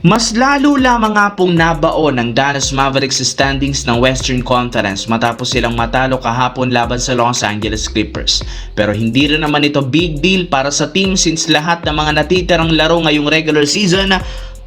Mas lalo lamang nga pong nabaon ng Dallas Mavericks sa standings ng Western Conference matapos silang matalo kahapon laban sa Los Angeles Clippers. Pero hindi rin naman ito big deal para sa team since lahat ng mga natitirang laro ngayong regular season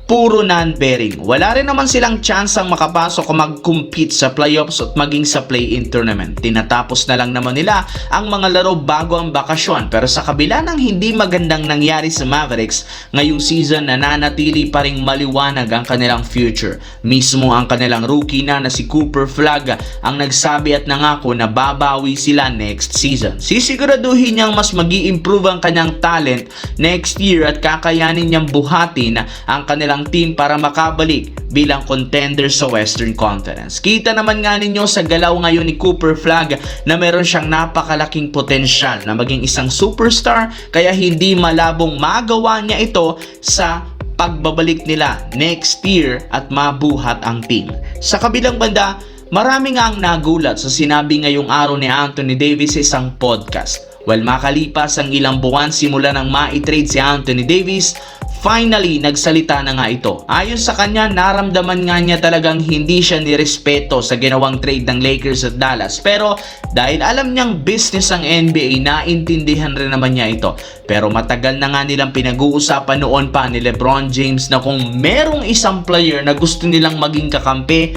puro non-bearing. Wala rin naman silang chance ang makapasok o mag-compete sa playoffs at maging sa play-in tournament. Tinatapos na lang naman nila ang mga laro bago ang bakasyon. Pero sa kabila ng hindi magandang nangyari sa Mavericks, ngayong season nananatili pa ring maliwanag ang kanilang future. Mismo ang kanilang rookie na si Cooper Flag ang nagsabi at nangako na babawi sila next season. Sisiguraduhin niyang mas mag-i-improve ang kanyang talent next year at kakayanin niyang buhatin ang kanilang team para makabalik bilang contender sa Western Conference. Kita naman nga ninyo sa galaw ngayon ni Cooper Flag na meron siyang napakalaking potensyal na maging isang superstar, kaya hindi malabong magawa niya ito sa pagbabalik nila next year at mabuhat ang team. Sa kabilang banda, marami nga ang nagulat sa sinabi ngayong araw ni Anthony Davis sa isang podcast. Well, makalipas ang ilang buwan simula nang ma-trade si Anthony Davis, finally, nagsalita na nga ito. Ayon sa kanya, naramdaman nga niya talagang hindi siya nirespeto sa ginawang trade ng Lakers at Dallas. Pero dahil alam niyang business ang NBA, naintindihan rin naman niya ito. Pero matagal na nga nilang pinag-uusapan noon pa ni LeBron James na kung merong isang player na gusto nilang maging kakampi,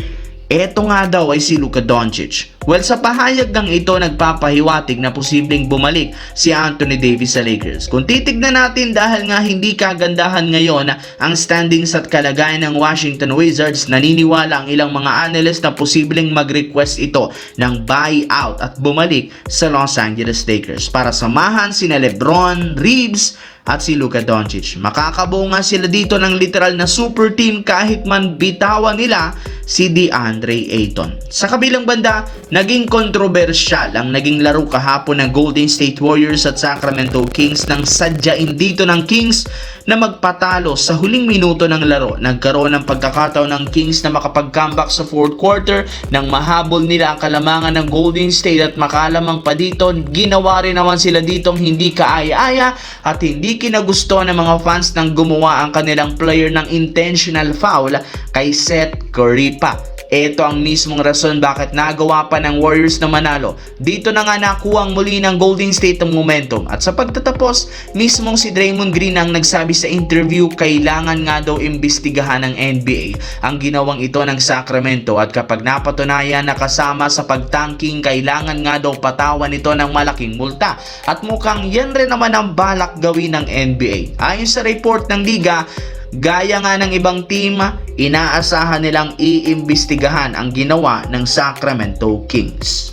eto nga daw ay si Luka Doncic. Well, sa pahayag ng ito nagpapahiwatig na posibleng bumalik si Anthony Davis sa Lakers. Kung titignan natin dahil nga hindi kagandahan ngayon ang standings at kalagayan ng Washington Wizards, naniniwala ang ilang mga analyst na posibleng mag-request ito ng buyout at bumalik sa Los Angeles Lakers para samahan sina LeBron, Reeves at si Luka Doncic. Makakabuo nga sila dito ng literal na super team kahit man bitawan nila si DeAndre Ayton. Sa kabilang banda, naging kontrobersyal ang naging laro kahapon ng Golden State Warriors at Sacramento Kings nang sadyain dito ng Kings na magpatalo sa huling minuto ng laro. Nagkaroon ng pagkakataon ng Kings na makapag-comeback sa fourth quarter nang mahabol nila ang kalamangan ng Golden State at makalamang pa dito, ginawa rin naman sila ditong hindi kaaya-aya at hindi kinagusto ng mga fans nang gumawa ang kanilang player ng intentional foul kay Seth Curry pa. Ito ang mismong rason bakit nagawa pa ng Warriors na manalo. Dito na nga nakuha ang muli ng Golden State ang momentum. At sa pagtatapos, mismong si Draymond Green ang nagsabi sa interview, kailangan nga daw imbestigahan ng NBA ang ginawang ito ng Sacramento. At kapag napatunayan na kasama sa pagtanking, kailangan nga daw patawan ito ng malaking multa. At mukhang yan rin naman ang balak gawin ng NBA. Ayon sa report ng liga, gaya nga ng ibang team, inaasahan nilang iimbestigahan ang ginawa ng Sacramento Kings.